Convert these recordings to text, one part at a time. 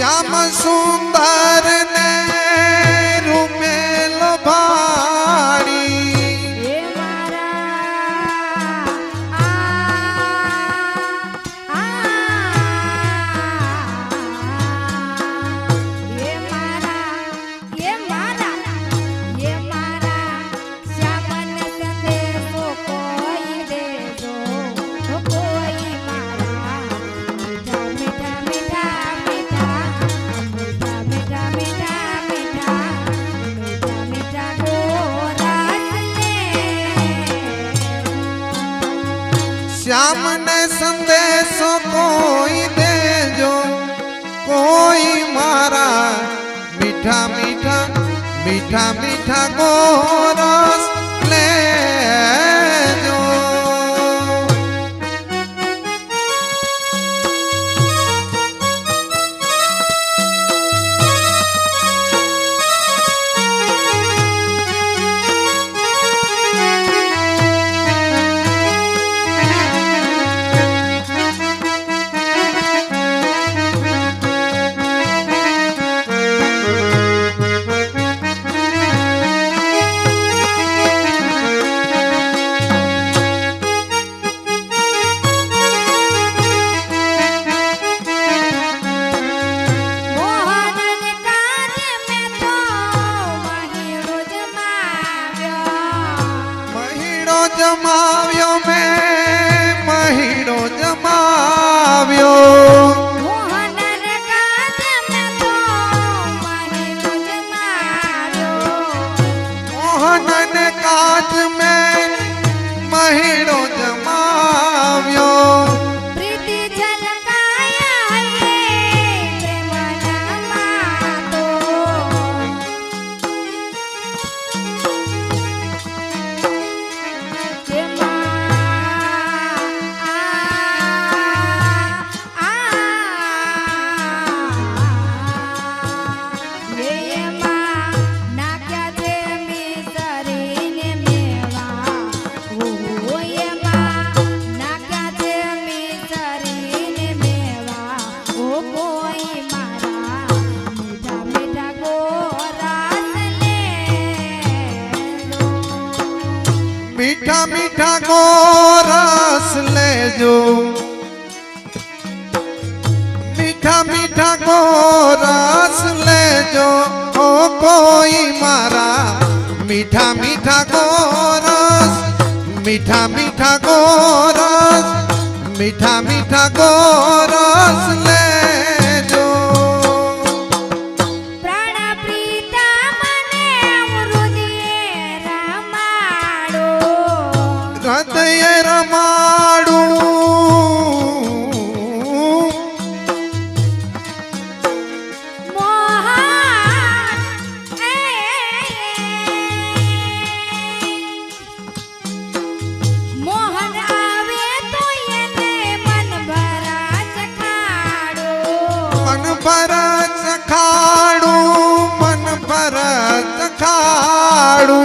श्याम सुंदर ने रूपे लोभाड़ी श्याम ने संदेशो कोई देजो कोई मारा मीठा मीठा मीठा मीठा गोरस ले जो जमाव्यो में महीनो जमाव्यो मोहन ने काज में तो महीनो जमाव्यो मोहन ने काज में महीनो जमाव्यो प्रीति झलकाया है प्रेम नामातो मीठा मीठा को रस ले जो मीठा मीठा को रस ले जो ओ कोई मारा मीठा मीठा को रस मीठा मीठा को रस मीठा मीठा को रस ले जो हृदय रमाडू मोहन आवे तो ये मन भरा चखाड़ो मन भरा चखाड़ू मन भरा चखाड़ू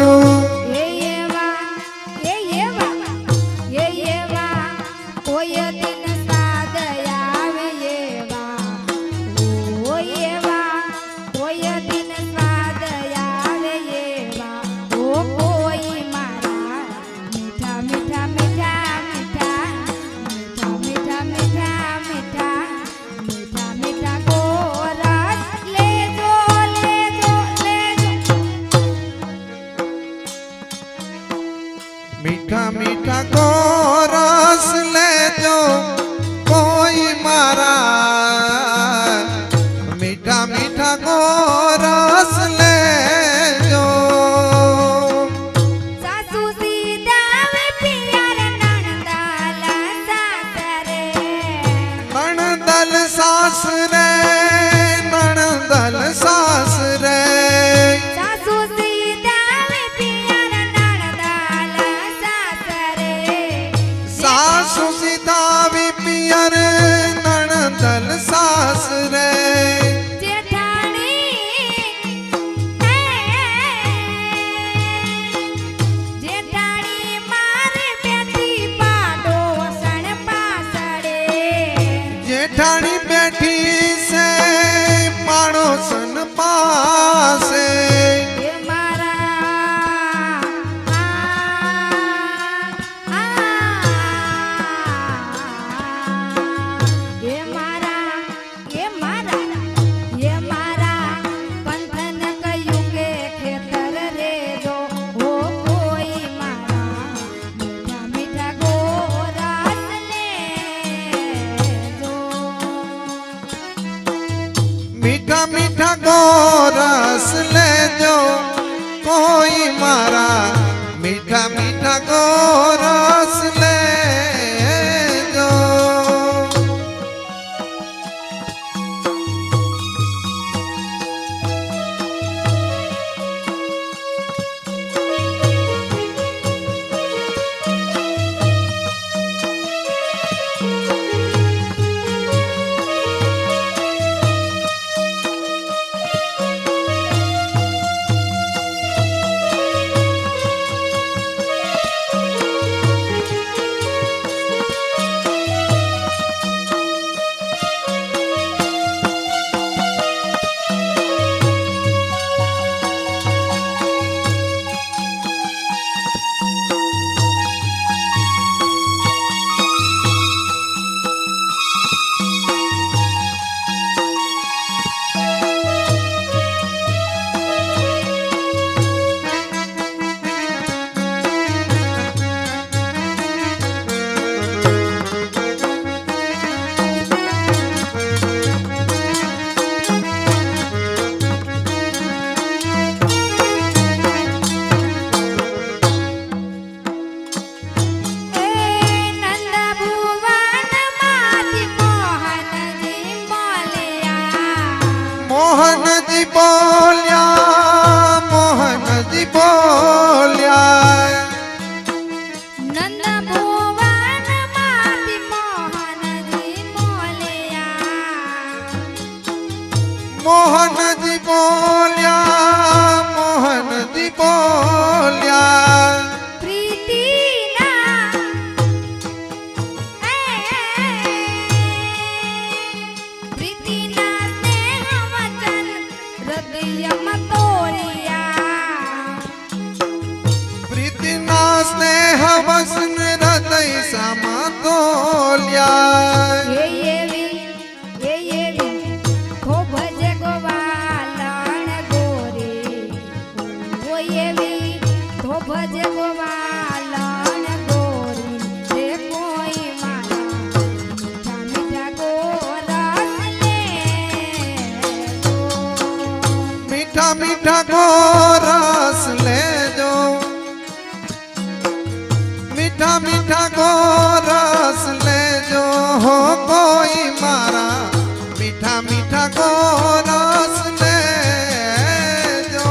मीठा मीठा को रस ले जो कोई मारा मीठा मीठा को रस ले जो सासू सीधा वे पियर नणदल सासरे नणदल सासरे नणदल सासरे सासू सीधा वे पियर नणदल सासरे सासू सीधा भी पियर नणदल सासरे जेठाणी जेठाणी मारे बेटी पाडो सण पासड़े जेठानी बैठी ગોરસ લેજો કોઈ મારા મીઠા મીઠા ગોરસ લેજો. મોહનજી બોલ્યા, મોહનજી બોલ્યા. નંદ ભુવન માંથી મોહનજી બોલ્યા. મોહનજી બોલ્યા, મોહનજી બોલ્યા. પ્રીતિના પ્રીતિના સ્નેહ વચન હૃદયમાં તોળ્યા. પ્રીતિના સ્નેહ વસન હૃદય સામા તોલ્યા. એ એવી ખૂબ જ ગોવાલણ ગોરી. ઓ એવી ખૂબ જ ગોવાલણ ગોરી. જે કોઈ મારા મીઠા મીઠા ગોરસ લેજો. મીઠા મીઠા ગોરસ લેજો હો કોઈ મારા મીઠા મીઠા ગોરસ લેજો.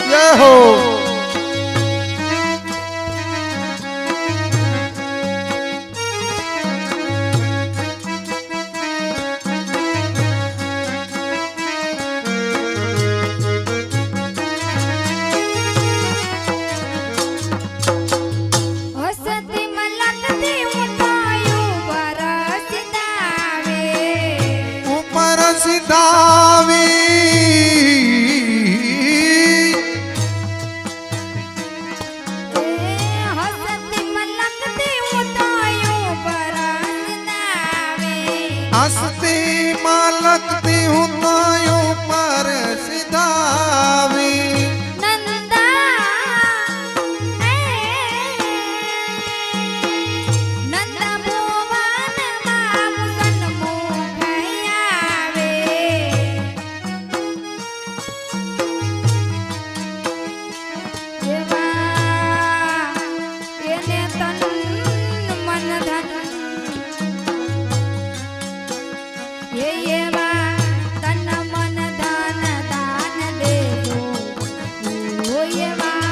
જય હો. હસતી મલકતી ઉઠાયું વરસદાવે. ઉપર સીધાવી હસતી મલકતી ઉઠાયું વરસદાવે. હસતી માલકતી હું તો ઉપર સીધાવી. નંદા ભુવનમાં સન્મુખ આવે. એવા એ એવા તન મન ધન દાન દેજો ઓ એવા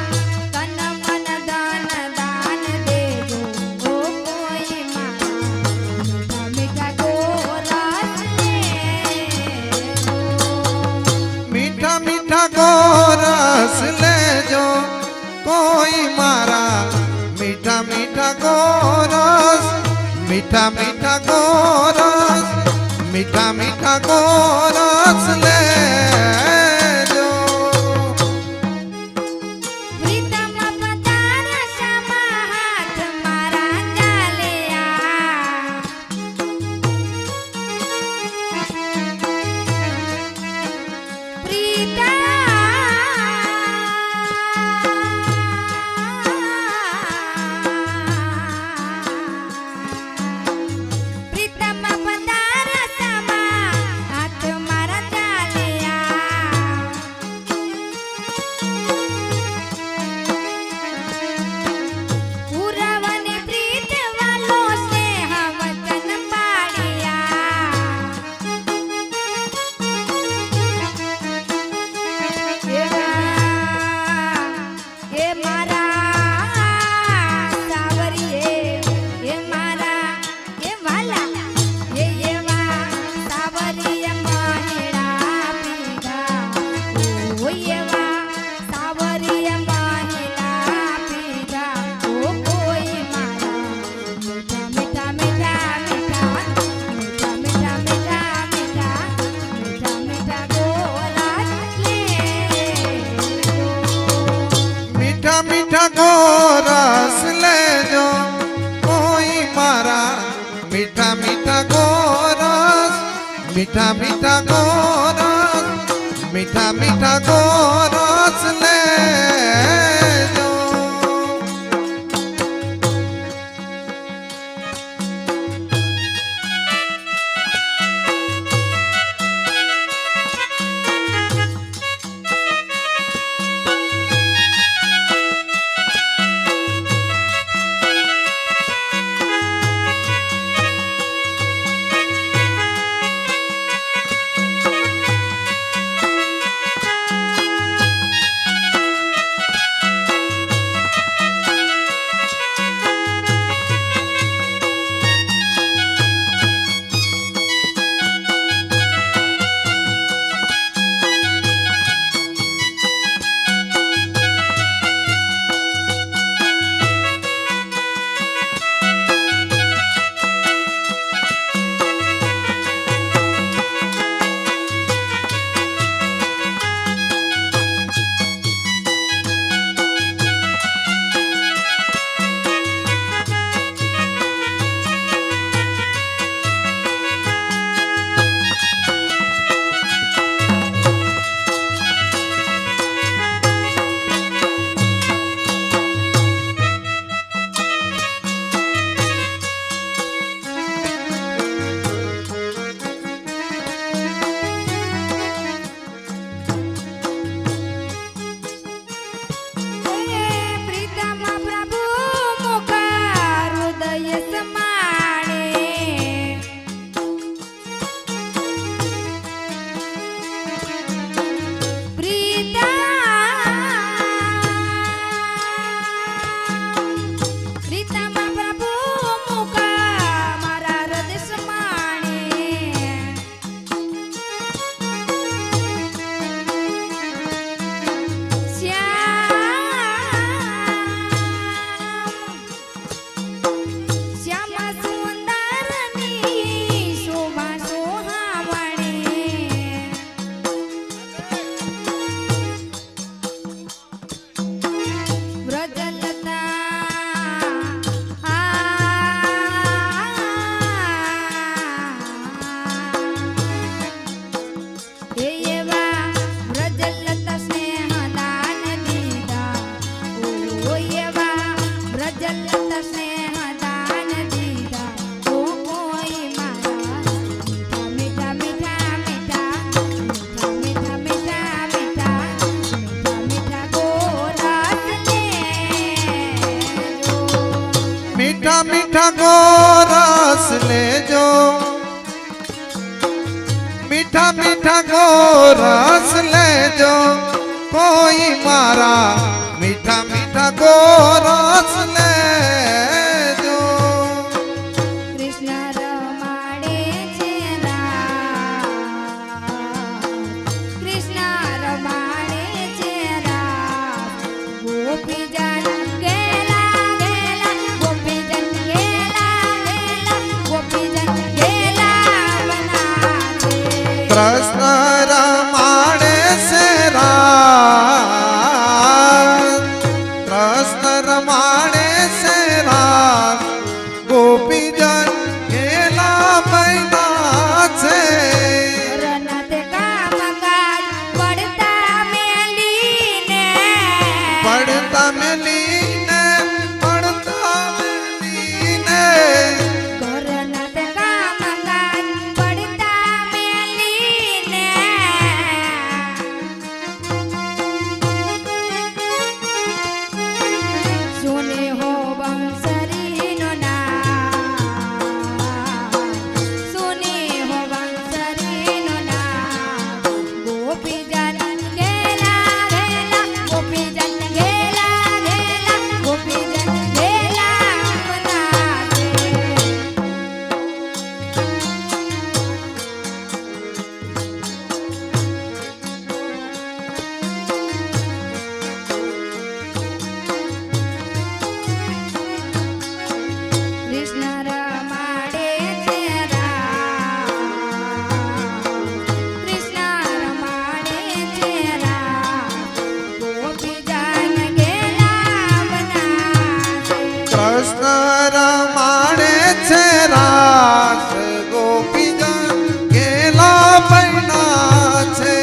તન મન ધન દાન દેજો ઓ કોઈ મારા મીઠા ગોરસ મીઠા મીઠા ગોરસ લેજો કોઈ મારા મીઠા મીઠા ગોરસ મીઠા મીઠા ગોરસ મીઠા મીઠા ગોરસ લેજો પ્રીતમ પધાર સમા હાથ મારા ચાલ્યા પ્રીતમ પધાર સમા હાથ મારા ચાલ્યા પુરવની પ્રીત વાલો સ્નેહ વચન પાડ્યા એ મારા સાવરીએ એ મારા એ વાલા એ એવા સાવરીએ મહિડા પીધા ઓ એવા સાવરીએ મહિડા પીધા ઓ કોઈ મારા મીઠા મીઠા મીઠા મીઠા મીઠા મીઠા મીઠા મીઠા મીઠા ગોરસ મીઠા મીઠા ગોરસ લેજો કોઈ મારા મીઠા મીઠા ગોરસ મીઠા મીઠા ગોરસ મીઠા મીઠા ગોરસ લેજો પ્રીતમ પ્રભુ મુખ હૃદય સમાણે પ્રીતમ પ્રભુ મુખ મારા હૃદય સમાણે શ્યામ સુંદરની શોભા સોહામણી મીઠા મીઠા ગોરસ લેજો મીઠા મીઠા ગોરસ લેજો કોઈ મારા મીઠા મીઠા ગોરસ લેજો કૃષ્ણ રમાડે છે રાસ કૃષ્ણ રમાડે છે રાસ ગોપીજન ગેલા ગેલા ગોપીજન ગેલા ગેલા ગોપીજન ગેલા બનાવે કૃષ્ણ રમાડે છે રાસ કૃષ્ણ રમાડે છે રાસ ગોપીજન ગેલા બન્યા છે રનત કામકાજ પડતા મેલીને પડતા મેલીને પડતા મેલીને રનત કામકાજ પડતા મેલીને સુને હો બંસરીનો નામ સુને હો બંસરીનો નામ ગોપીજન ગેલા ગેલા ગોપીજન ગેલા ગેલા ગોપીજન ગેલા બનાવે કૃષ્ણ રમાડે છે રાસ કૃષ્ણ રમાડે છે રાસ ગોપીજન ગેલા બનાવે કૃષ્ણ રમાડે છે રાસ ગોપીજન ગેલા બન્યા છે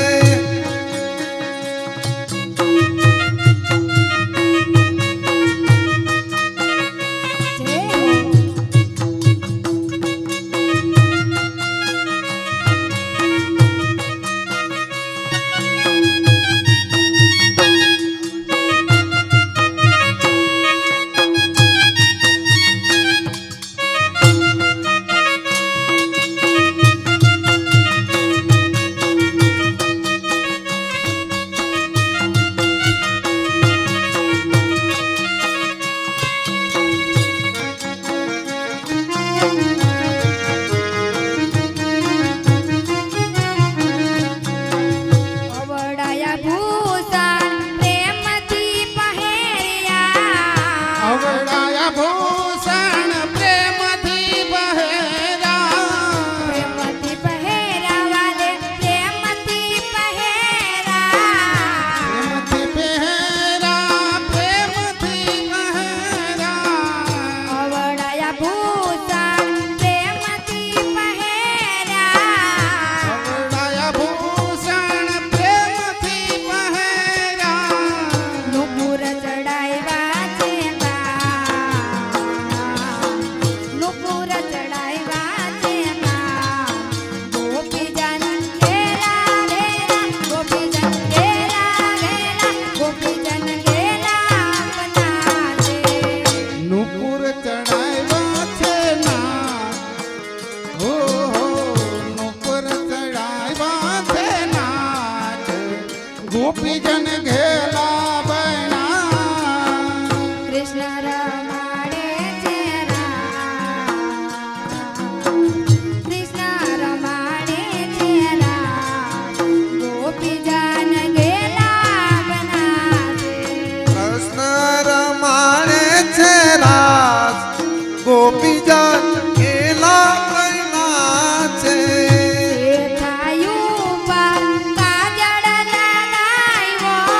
અવડાયા ભૂષણ પ્રેમથી પહેર્યા અવડાયા ભૂષણ પ્રેમથી બહેરા પ્રેમથી પહેર્યા વાલે પ્રેમથી પહેર્યા પ્રેમથી પહેરા પ્રેમથી બહેરા અવડાયા ભૂષણ પ્રેમથી પહેર્યા અવડાયા ભૂષણ પ્રેમથી બહેરા નુપુર ચડાવ્યા છે નુપુર ચડાવ્યા છે ગોપીજન ગેલા ગેલા ગોપીજન ગેલા ગેલા ગોપીજન ગેલા બનાવે નુપુર ચડાવ્યા છે ના હો હો નુપુર ચડાવ્યા છે નાચ ગોપીજન ઘેલા બના કૃષ્ણ રમાડે છે રાસ કૃષ્ણ રમાડે છે રાસ ગોપીજન ગેલા બનાવે કૃષ્ણ રમાડે છે રાસ ગોપીજન ગેલા બન્યા છે થાયું પર કાજળ લગાવ્યો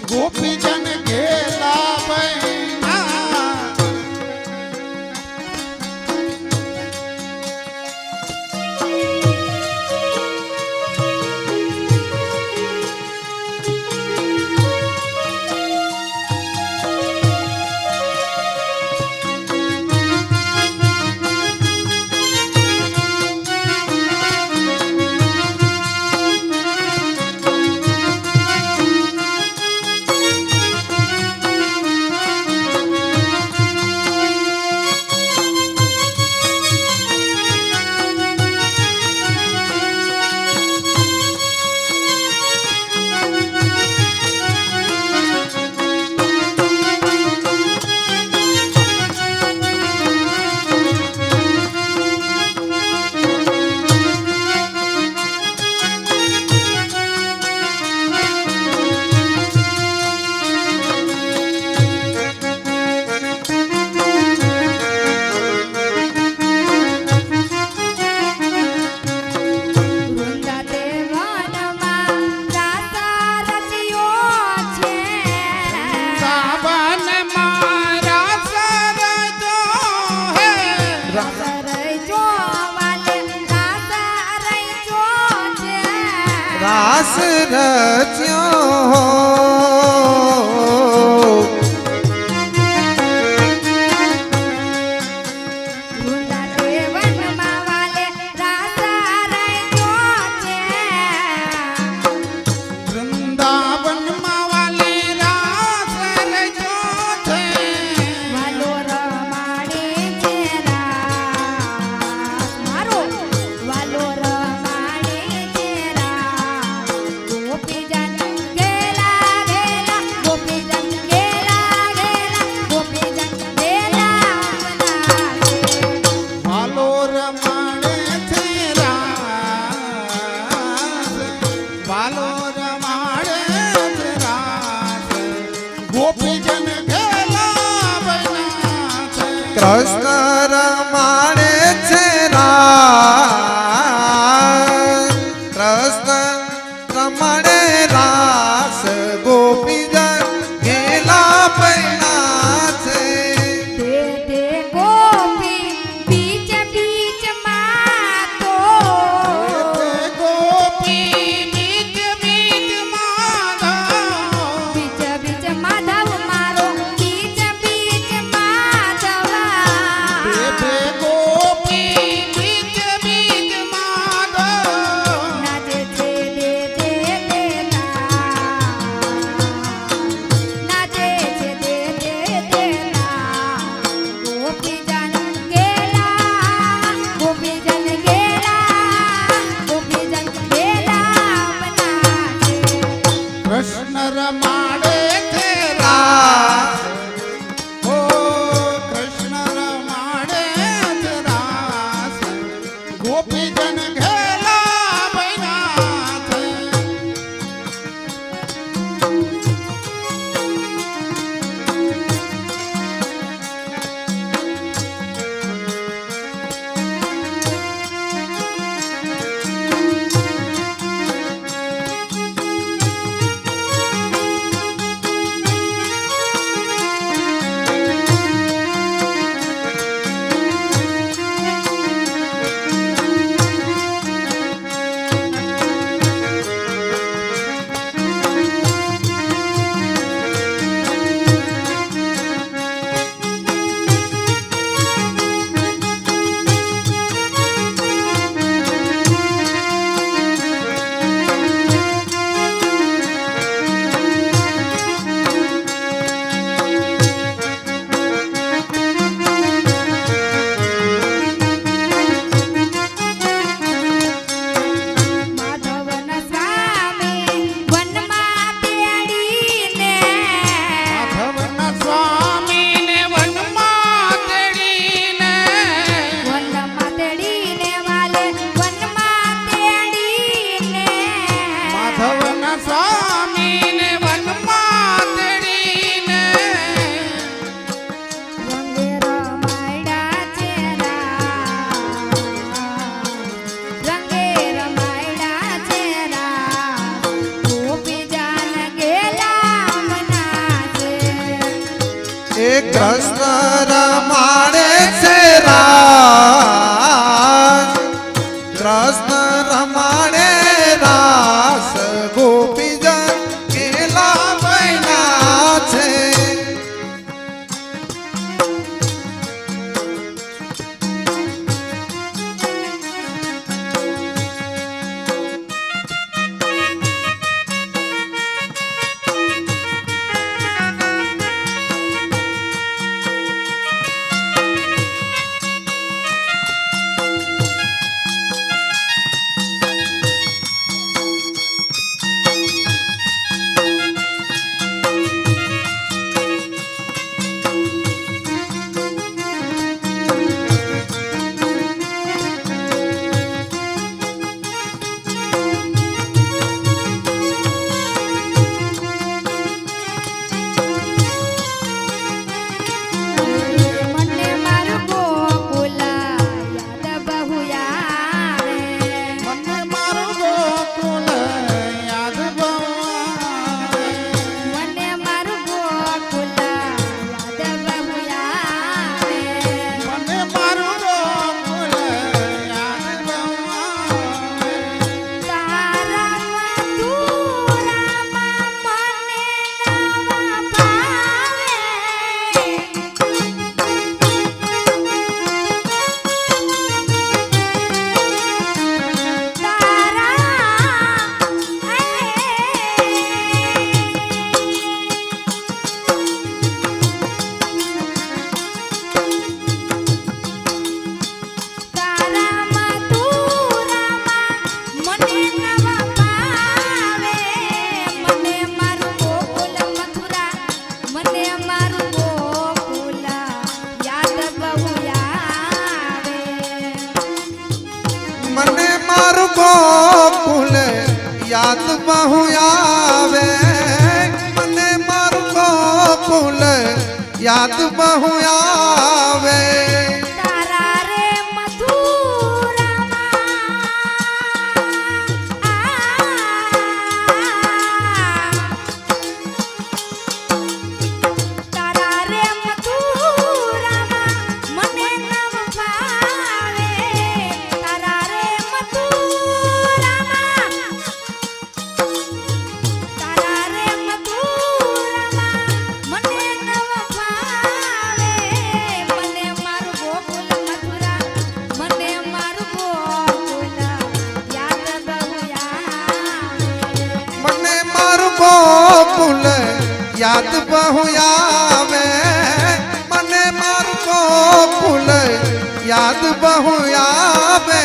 ગોપીજન ઘેલા બૈના રાસ રચ્યો વૃંદાવનમાં વાલે રાસ રચ્યો છે વાલો રમાડે છે રાસ વાલો રમાડે છે રાસ ગોપીજન ઘેલા બૈના છે કૃષ્ણ રમાડે છે રાસ કૃષ્ણ રમાડે રાસ ગોપીજન ઘેલા પૈણા છે ગોપી બીચ બીચ માધવ બે ગોપી બીચ બીચ માધવ કૃષ્ણ રમાડે છે રાસ ઓ કૃષ્ણ રમાડે છે રાસ ગોપીજન ઘેલા બૈના છે કૃષ્ણ રમાડે છે રાસ કૃષ્ણ રમાડે રાસ ગોપીજન કેલા બન્યા છે મને મારું ગોકુલ યાદ બહુ આવે મને મારું ગોકુલ યાદ બહુ આવે. મને મારું ગોકુલ યાદ બહુ આવે મને મારું ગોકુલ યાદ બહુ આવે. તારા મથુરામાં મને નવા ભાવે તારા મથુરામાં મને નવા ભાવે મને મારું ગોકુલ મથુરા મને મારું ગોકુલ યાદ બહુ આવે મને મારું ગોકુલ યાદ બહુ આવે મને મારું ગોકુલ યાદ બહુ આવે તારા રે તારા રે મથુરામાં મને નવ ભાવે તારા રે મથુરામાં મને નવ ભાવે મને મારું ગોકુલ મથુરા મને મારું ગોકુલ યાદ બહુ આવે મને મારું ગોકુલ યાદ બહુ આવે મને મારું ગોકુલ યાદ બહુ આવે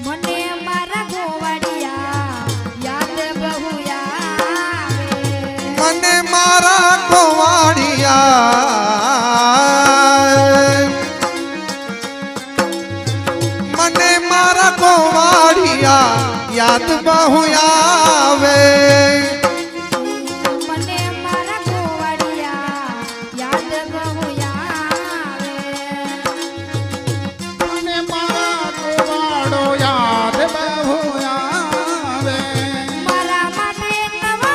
મને મારા ગોવાડિયા યાદ બહુ આવે મને મારા ગોવાડિયા મને મારા ગોવાડિયા યાદ બહુ આવે મને મારા ગોવાડિયા યાદ બહુ આવે મને મારા ગોવાડો યાદ બહુ આવે. મારા માટે નવા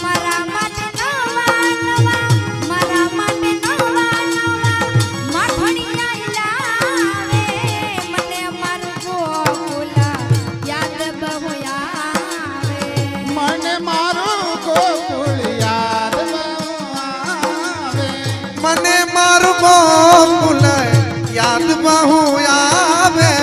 મારા માટે નવા મારા માટે નવા માખણિયા લાવે મને મારું ગોકુલ યાદ બહુ આવે મને મારું ગોકુલ યાદ બહુ આવે. મને મારું ગોકુલ યાદ બહુ આવે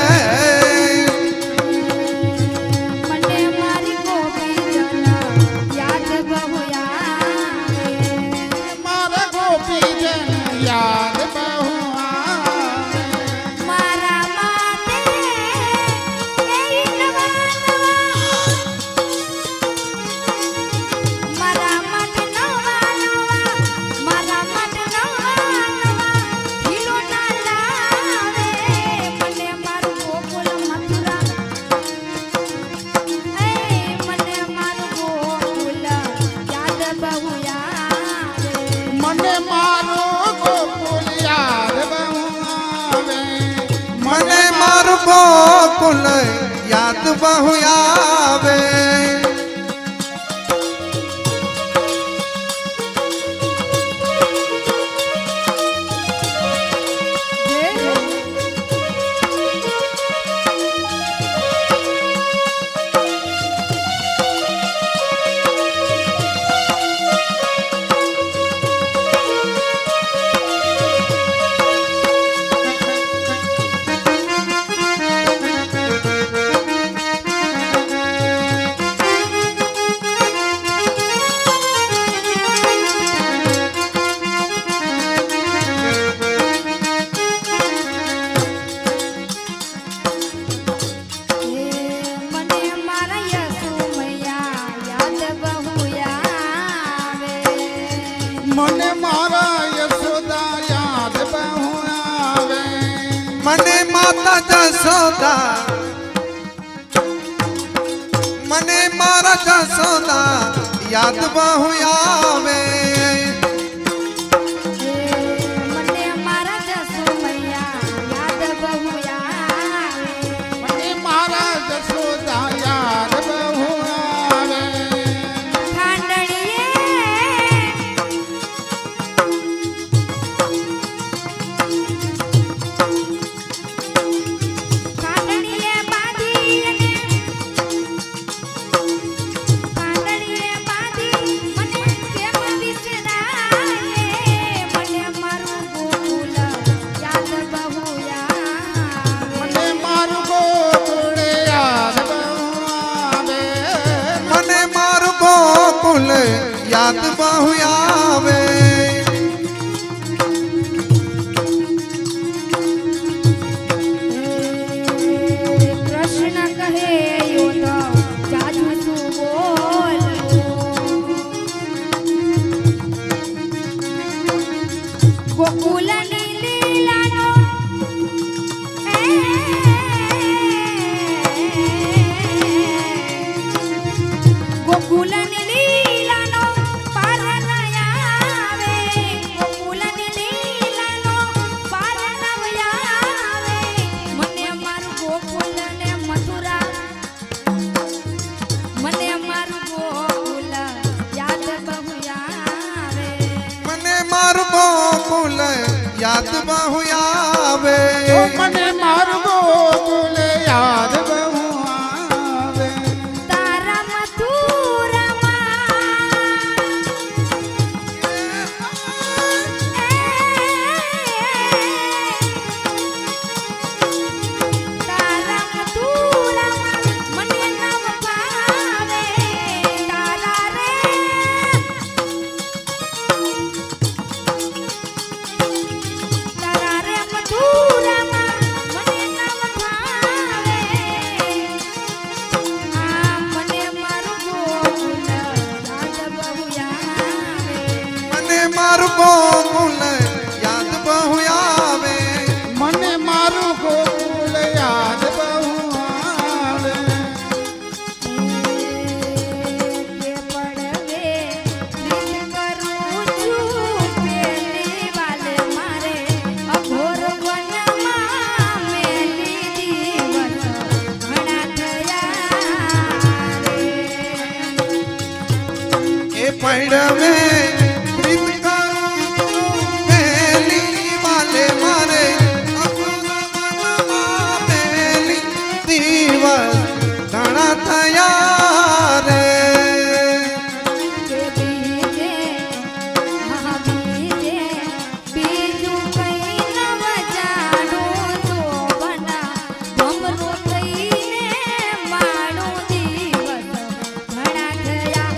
બહુ આવે મને મારા યસુમૈયા યાદ બહુ આવે મને મારા યશોદા યાદ બહુ આવે મને માતા જશોદા મને મારા જશોદા યાદ બહુ આવે મને મારા યસુમૈયા યાદ બહુ આવે મને મારા યશોદા યાદ બહુ આવે કાંદડીએ બાંધી મને કેમ વિસરાય મને મારું ગોકુલ યાદ બહુ આવે મને મારું ગોકુળ યાદ બહુ આવે મને મારું ગોકુલ યાદ બહુ આવે કૃષ્ણ કહે યો તો જાજુ તું બોલ ગોકુલની લીલાનો ગોકુલની લીલાનો પાર ન આવે ગોકુલની લીલાનો પાર ન આવે મને મારું ગોકુલ ને મથુરા મને મારું ગોકુલ યાદ બહુ આવે મને મારું ગોકુલ યાદ બહુ આવે ઓ મને મારું ગોકુળ યાદ બહુ આવે તારા મથુરામાં તારા મથુરામાં મને નામ ભાવે તારા રે મથુરામાં મને નામ ભાવે આ મને મારું ગોકુલ યાદ બહુ આવે મને મારું ગોકુલ યાદ બહુ આવે મને મારું ગોકુળ યાદ બહુ આવે કે પડવે રીત કરું છું પેલી વાલે મારે અઘોર વનમાં મેલી દિવસ ઘણા થયા રે એ પડવે પ્રીત કરું પહેલી વાલે મારે અપનામાં પહેલી દિવસ ઘણા થયા રે કે બીજે હા બીજે બીજું કઈ નવ જાણું તો બના ભમરો થઈને માણું દિવસ ઘણા થયા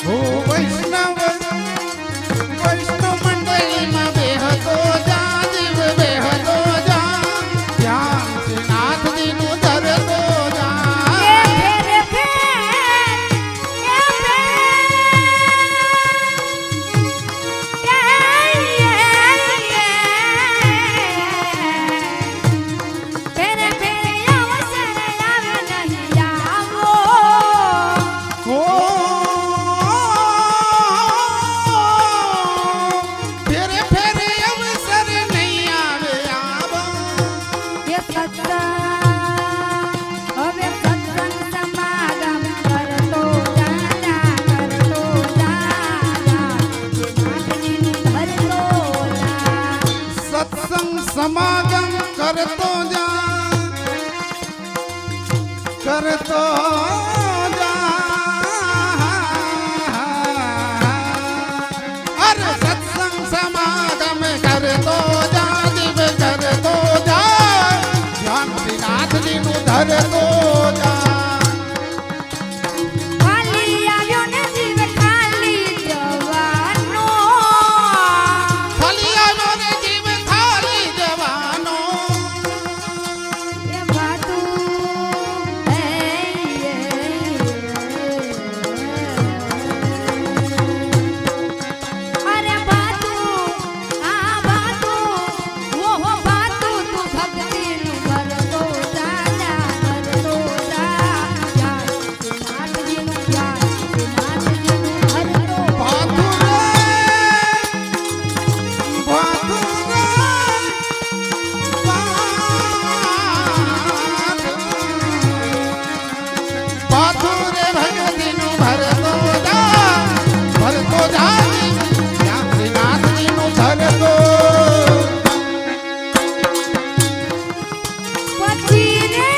હો વૈષ્ણવ વૈષ્ણવ મંડળીમાં બેહતો જા જીવ બેહતો જા ધ્યાનથી નાથજીનું ધરતો જા એ ફેરે ફેર એ ફેરે ફેરે અવસર આવે નહીં આવો હો ફેરે ફેરે અવસર નહીં આવે આવો એ હવે સત્સંગ સમાગમ કરતો જા નાથજીનું ધરતો જા સત્સંગ સમાગમ કરતો જા અરે સત્સંગ સમાગમ કરતો જા જીવ કરતો જા ધ્યાનથી નાથજીનું ધરતો જા ખાલી આવ્યો ને જીવ ખાલી જવાનો ખાલી આવ્યો ને જીવ ખાલી જવાનો એ ભાતું અરે ભાતું આ ભાતું ઓહો ભાતું તું ભક્તિનું ભરતો જા ભરતો જા નાથજીનું ભરતો ભાતુ રે ભગતીનું ભરતો જા ત્યાંથી નાથજીનું ધરતો પછી રે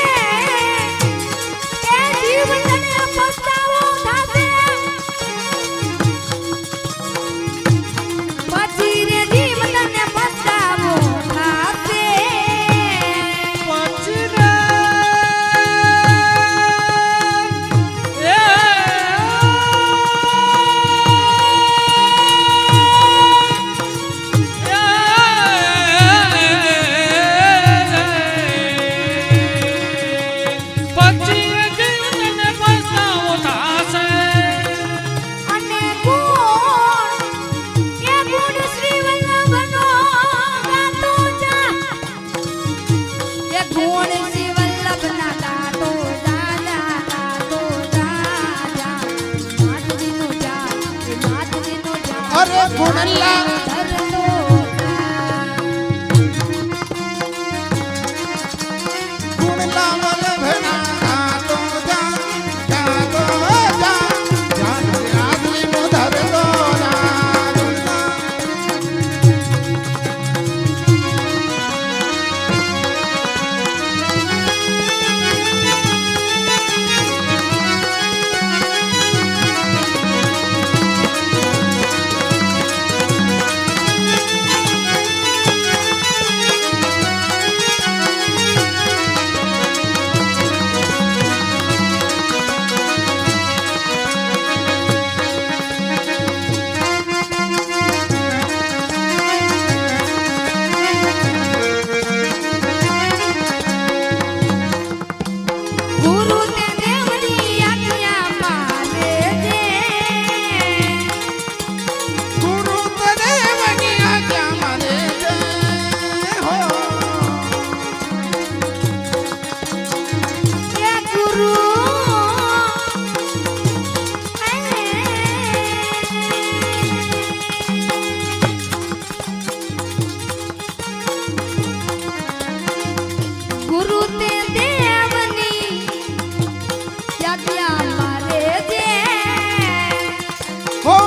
એ જીવનને પસ્તાવો થાશે પછી રે જીવનને પસ્તાવો થાશે અને ગુણ એ ગુણ શ્રી વલ્લભનો ગાતો જા એ ગુણ શ્રી વલ્લભના ગાતો જા નાથજીનું જા અરે ગુણલા ધરતો ગુણલા વલ્લભના ગાતો જા ત્યાંથી નાથજીનું ધરતો જા ગુરુ તે દેવની આજ્ઞા મારે છે ગુરુ દેવની આજ્ઞા માને છે હો એ ગુરુ ગુરુ તે દેવની આજ્ઞા મારે છે હો